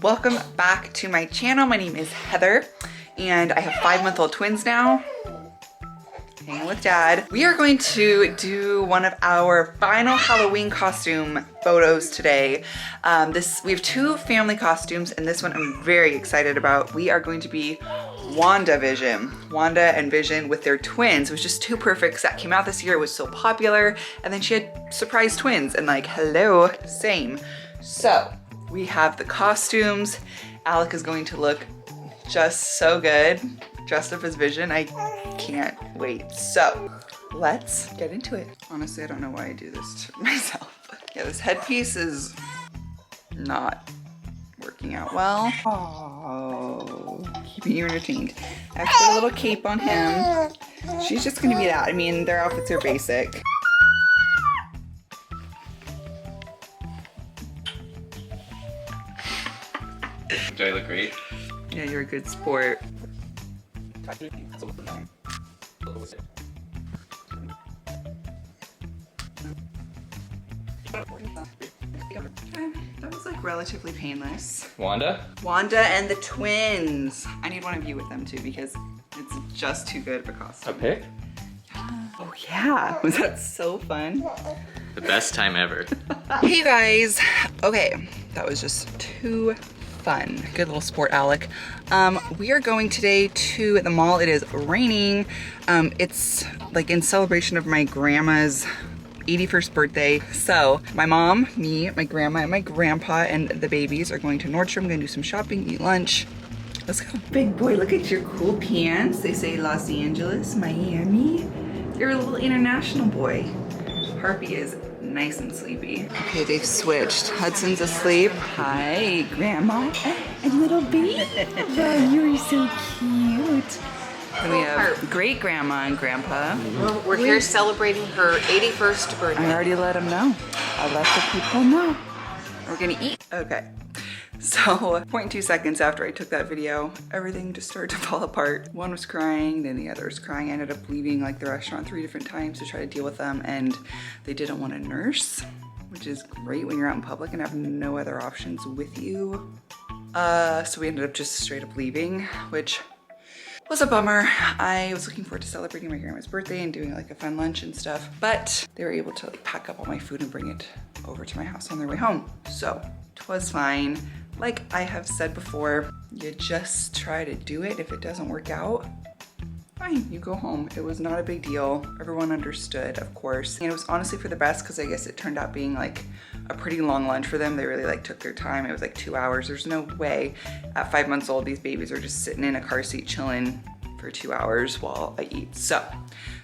welcome back to my channel. My name is Heather and I have 5-month-old twins now. Hanging with dad. We are going to do one of our final Halloween costume photos today. We have 2 family costumes and this one I'm very excited about. We are going to be Wanda and Vision with their twins. It was just too perfect because that came out this year. It was so popular. And then she had surprise twins and like, hello, same. So we have the costumes. Alec is going to look just so good dressed up as Vision. I can't wait. So let's get into it. Honestly, I don't know why I do this to myself. Yeah, this headpiece is not working out well. Oh, keeping you entertained. I have to put a little cape on him. She's just gonna be that. I mean, their outfits are basic. Do I look great? Yeah, you're a good sport. That was like relatively painless. Wanda? Wanda and the twins. I need one of you with them too because it's just too good of a costume. A pic? Oh yeah, was that so fun? The best time ever. Hey guys, okay, that was just too fun. Good little sport, Alec. We are going today to the mall. It is raining. It's like in celebration of my grandma's 81st birthday. So my mom, me, my grandma, and my grandpa, and the babies are going to Nordstrom, gonna do some shopping, eat lunch. Let's go. Big boy, look at your cool pants. They say Los Angeles, Miami. You're a little international boy. Harpy is nice and sleepy. Okay, they've switched. Hudson's asleep. Hi, Grandma and little baby. You're so cute. And we have great grandma and grandpa. We're here celebrating her 81st birthday. I already let them know. I let the people know. We're gonna eat. Okay. So 0.2 seconds after I took that video, everything just started to fall apart. One was crying, then the other was crying. I ended up leaving like the restaurant 3 different times to try to deal with them, and they didn't want a nurse, which is great when you're out in public and have no other options with you. So we ended up just straight up leaving, which was a bummer. I was looking forward to celebrating my grandma's birthday and doing like a fun lunch and stuff, but they were able to like pack up all my food and bring it over to my house on their way home. So it was fine. Like I have said before, you just try to do it. If it doesn't work out, fine, you go home. It was not a big deal. Everyone understood, of course. And it was honestly for the best because I guess it turned out being like a pretty long lunch for them. They really like took their time. It was like 2 hours. There's no way at 5 months old, these babies are just sitting in a car seat chilling for 2 hours while I eat. So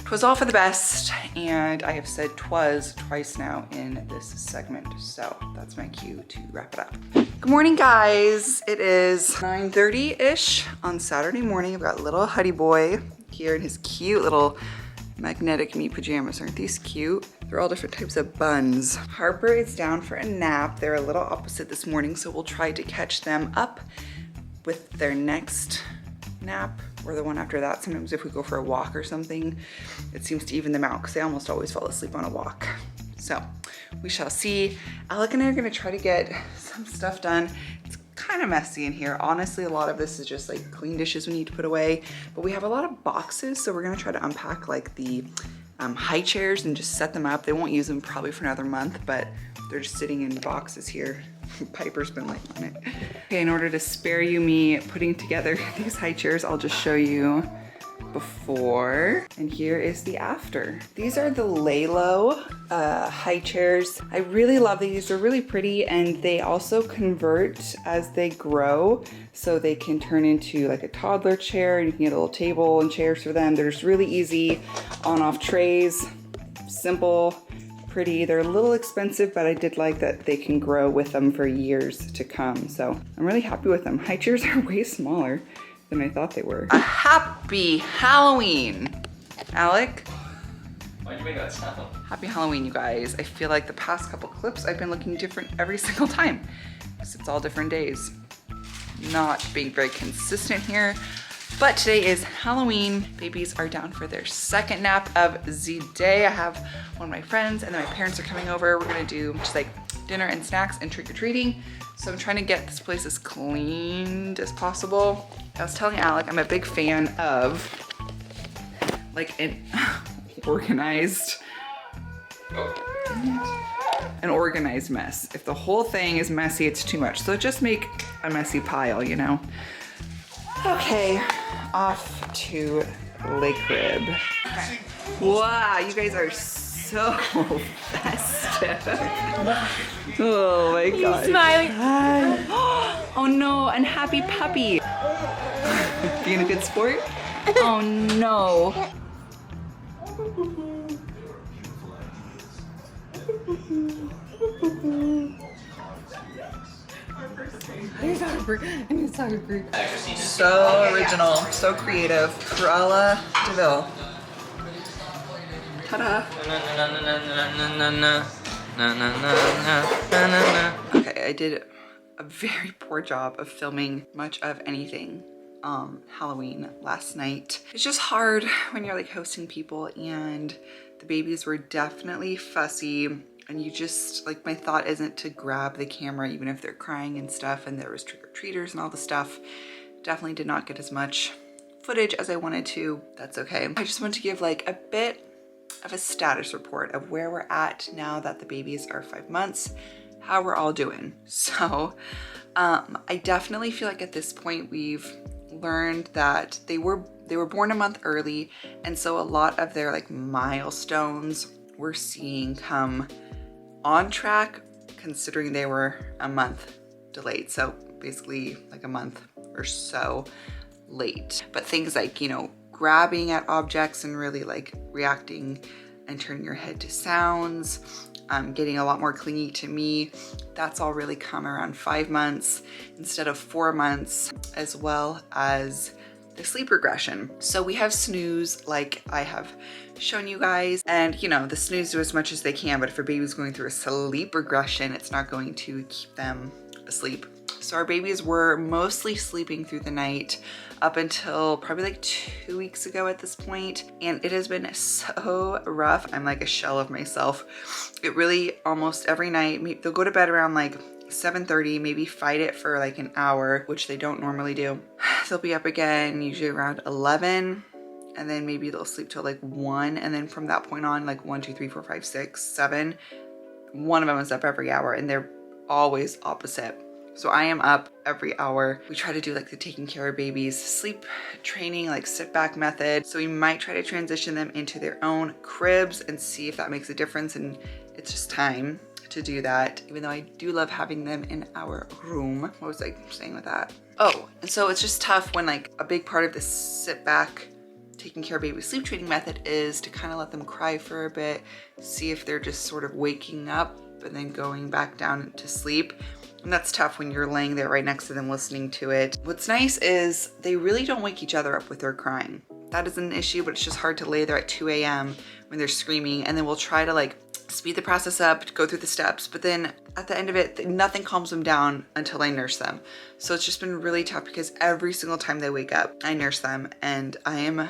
'twas all for the best. And I have said "twas" twice now in this segment. So that's my cue to wrap it up. Good morning, guys. It is 9:30-ish on Saturday morning. I've got little Huddy boy here in his cute little magnetic me pajamas. Aren't these cute? They're all different types of buns. Harper is down for a nap. They're a little opposite this morning, so we'll try to catch them up with their next nap or the one after that. Sometimes if we go for a walk or something, it seems to even them out because they almost always fall asleep on a walk. So we shall see. Alec and I are gonna try to get some stuff done. It's kind of messy in here. Honestly, a lot of this is just like clean dishes we need to put away, but we have a lot of boxes, so we're gonna try to unpack like the high chairs and just set them up. They won't use them probably for another month, but they're just sitting in boxes here. Piper's been like on it. Okay, in order to spare you me putting together these high chairs, I'll just show you before, and here is the after. These are the Lalo high chairs. I really love these. They're really pretty, and they also convert as they grow, so they can turn into like a toddler chair. You can get a little table and chairs for them. They're just really easy on-off trays, simple, pretty. They're a little expensive, but I did like that they can grow with them for years to come. So I'm really happy with them. High chairs are way smaller than I thought they were. A happy Halloween, Alec. Why'd you make that sound? Happy Halloween, you guys. I feel like the past couple clips I've been looking different every single time because it's all different days. Not being very consistent here, but today is Halloween. Babies are down for their second nap of the day. I have one of my friends and then my parents are coming over. We're gonna do just like dinner and snacks and trick-or-treating. So I'm trying to get this place as cleaned as possible. I was telling Alec I'm a big fan of like an organized mess. If the whole thing is messy, it's too much. So just make a messy pile, you know? Okay, off to Lake Crib. Okay. Wow, you guys are so festive. Oh my God. Smiling. Hi. Oh no, and happy puppy. Being a good sport? Oh no. So original, so creative. Cruella DeVille. Ta-da. Okay, I did a very poor job of filming much of anything Halloween last night. It's just hard when you're like hosting people, and the babies were definitely fussy, and you just like, my thought isn't to grab the camera even if they're crying and stuff, and there was trick-or-treaters and all the stuff. Definitely did not get as much footage as I wanted to. That's okay. I just want to give like a bit of a status report of where we're at now that the babies are 5 months, how we're all doing. So I definitely feel like at this point we've learned that they were born a month early, and so a lot of their like milestones we're seeing come on track, considering they were a month delayed. So basically like a month or so late. But things like, you know, grabbing at objects and really like reacting and turning your head to sounds, getting a lot more clingy to me, that's all really come around 5 months instead of 4 months, as well as the sleep regression. So we have snooze, like I have shown you guys, and you know, the snooze do as much as they can, but if a baby's going through a sleep regression, it's not going to keep them asleep. So our babies were mostly sleeping through the night up until probably like 2 weeks ago at this point, and it has been so rough. I'm like a shell of myself. It really, almost every night, they'll go to bed around like 7:30, maybe fight it for like an hour, which they don't normally do. They'll be up again usually around 11, and then maybe they'll sleep till like 1, and then from that point on, like 1, 2, 3, 4, 5, 6, 7, one of them is up every hour, and they're always opposite. So I am up every hour. We try to do like the taking care of babies sleep training, like sit back method. So we might try to transition them into their own cribs and see if that makes a difference, and it's just time to do that, even though I do love having them in our room. What was I saying with that? Oh, and so it's just tough when like a big part of the sit back taking care of baby sleep training method is to kind of let them cry for a bit, see if they're just sort of waking up and then going back down to sleep. And that's tough when you're laying there right next to them listening to it. What's nice is they really don't wake each other up with their crying. That is an issue, but it's just hard to lay there at 2 a.m. when they're screaming, and then we'll try to like speed the process up, go through the steps, but then at the end of it, nothing calms them down until I nurse them. So it's just been really tough because every single time they wake up, I nurse them, and I am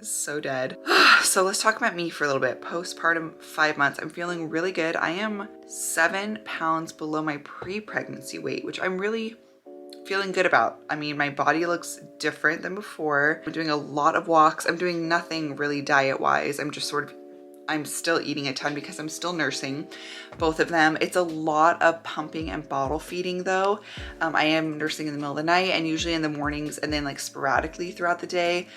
so dead. So let's talk about me for a little bit. Postpartum 5 months, I'm feeling really good. I am 7 pounds below my pre-pregnancy weight, which I'm really feeling good about. I mean, my body looks different than before. I'm doing a lot of walks. I'm doing nothing really diet-wise. I'm still eating a ton because I'm still nursing both of them. It's a lot of pumping and bottle feeding though. I am nursing in the middle of the night and usually in the mornings, and then like sporadically throughout the day.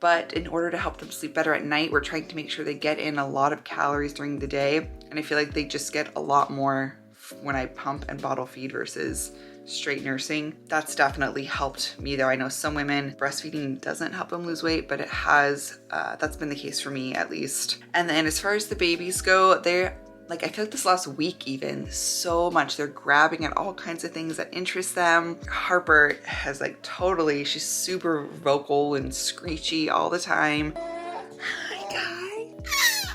But in order to help them sleep better at night, we're trying to make sure they get in a lot of calories during the day. And I feel like they just get a lot more when I pump and bottle feed versus straight nursing. That's definitely helped me though. I know some women, breastfeeding doesn't help them lose weight, but it has. That's been the case for me at least. And then as far as the babies go, they're like, I feel like this last week even so much, they're grabbing at all kinds of things that interest them. Harper has like totally, she's super vocal and screechy all the time. Hi guys.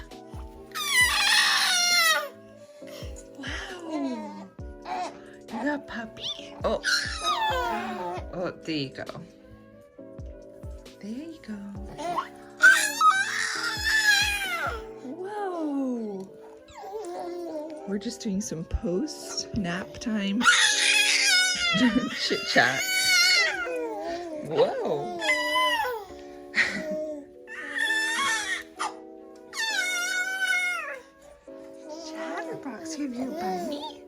Wow. You got a puppy? Oh. Oh, there you go. There you go. Whoa. we're just doing some post nap time chit chats. Whoa. Chatterbox, you have your bunny?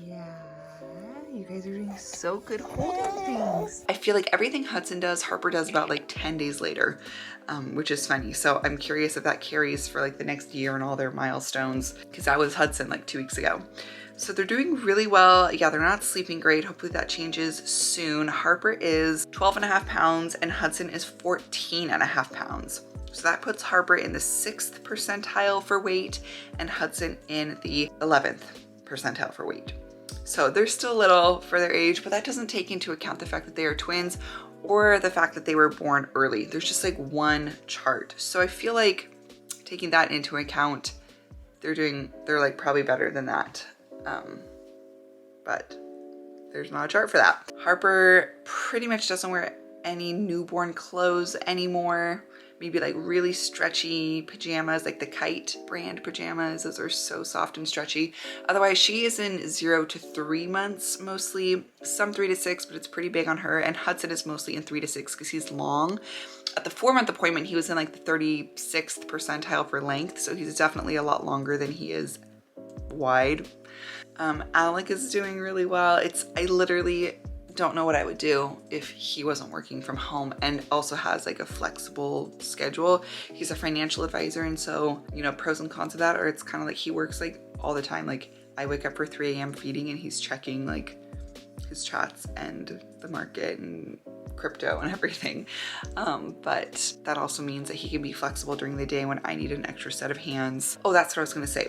Yeah, you guys are doing so good holding things. I feel like everything Hudson does, Harper does about like 10 days later, which is funny. So I'm curious if that carries for like the next year and all their milestones, because that was Hudson like 2 weeks ago. So they're doing really well. Yeah, they're not sleeping great. Hopefully that changes soon. Harper is 12.5 pounds and Hudson is 14.5 pounds. So that puts Harper in the 6th percentile for weight and Hudson in the 11th percentile for weight. So they're still little for their age, but that doesn't take into account the fact that they are twins or the fact that they were born early. There's just like one chart. So I feel like taking that into account, they're like probably better than that. But there's not a chart for that. Harper pretty much doesn't wear any newborn clothes anymore. Maybe like really stretchy pajamas, like the Kite brand pajamas. Those are so soft and stretchy. Otherwise, she is in 0 to 3 months mostly, some 3 to 6, but it's pretty big on her. And Hudson is mostly in 3 to 6 because he's long. At the 4-month appointment, he was in like the 36th percentile for length. So he's definitely a lot longer than he is wide. Alec is doing really well. I literally don't know what I would do if he wasn't working from home and also has like a flexible schedule. He's a financial advisor, and so, you know, pros and cons of that are it's kind of like he works like all the time. Like I wake up for 3 a.m. feeding and he's checking like his chats and the market and crypto and everything. But that also means that he can be flexible during the day when I need an extra set of hands. Oh, that's what I was gonna say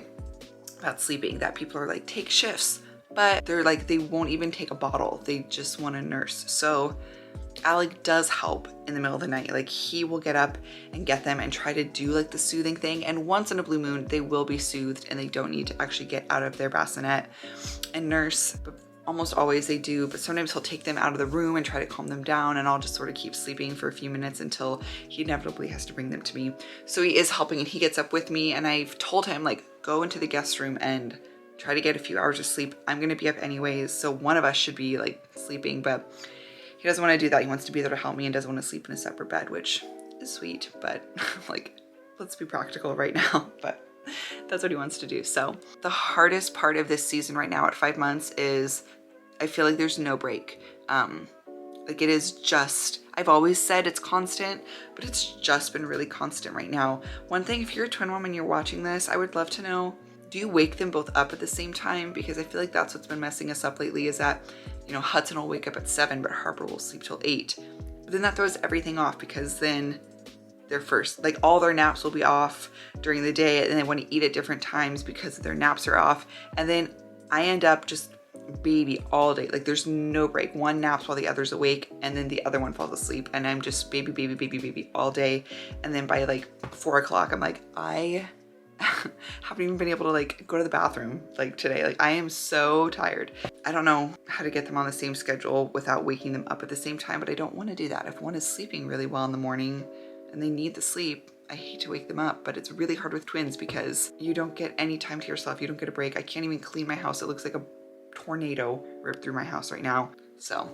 about sleeping, that people are like, take shifts. But they're like, they won't even take a bottle. They just want a nurse. So Alec does help in the middle of the night. Like he will get up and get them and try to do like the soothing thing. And once in a blue moon, they will be soothed and they don't need to actually get out of their bassinet and nurse. But almost always they do. But sometimes he'll take them out of the room and try to calm them down. And I'll just sort of keep sleeping for a few minutes until he inevitably has to bring them to me. So he is helping and he gets up with me. And I've told him like, go into the guest room and try to get a few hours of sleep. I'm gonna be up anyways, so one of us should be like sleeping, but he doesn't want to do that. He wants to be there to help me and doesn't want to sleep in a separate bed, which is sweet, but like, let's be practical right now. But that's what he wants to do. So the hardest part of this season right now at 5 months is I feel like there's no break. Like it is just, I've always said it's constant, but it's just been really constant right now. One thing, if you're a twin mom and you're watching this, I would love to know, do you wake them both up at the same time? Because I feel like that's what's been messing us up lately, is that, you know, Hudson will wake up at 7, but Harper will sleep till 8. But then that throws everything off because then they're first, like all their naps will be off during the day and they want to eat at different times because their naps are off. And then I end up just baby all day. Like there's no break. One naps while the other's awake and then the other one falls asleep and I'm just baby, baby, baby, baby all day. And then by like 4 o'clock, I'm like, I haven't even been able to like go to the bathroom like today. Like I am so tired. I don't know how to get them on the same schedule without waking them up at the same time, but I don't want to do that. If one is sleeping really well in the morning and they need the sleep, I hate to wake them up, but it's really hard with twins because you don't get any time to yourself. You don't get a break. I can't even clean my house. It looks like a tornado ripped through my house right now. So,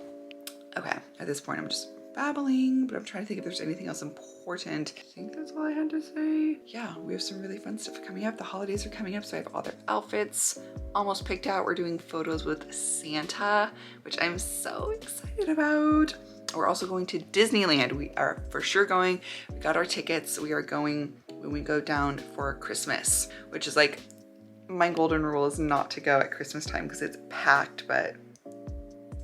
okay, at this point I'm just babbling, but I'm trying to think if there's anything else important. I think that's all I had to say. Yeah, we have some really fun stuff coming up. The holidays are coming up, so I have all their outfits almost picked out. We're doing photos with Santa, which I'm so excited about. We're also going to Disneyland. We are for sure going. We got our tickets. We are going when we go down for Christmas, which is like, my golden rule is not to go at Christmas time because it's packed, but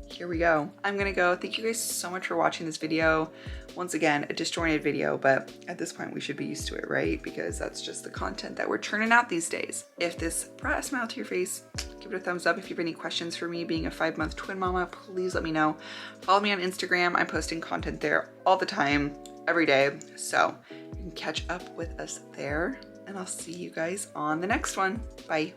here we go. I'm gonna go. Thank you guys so much for watching this video. Once again, a disjointed video, but at this point we should be used to it, right? Because that's just the content that we're churning out these days. If this brought a smile to your face, give it a thumbs up. If you have any questions for me being a 5-month twin mama, please let me know. Follow me on Instagram. I'm posting content there all the time, every day. So you can catch up with us there, and I'll see you guys on the next one. Bye.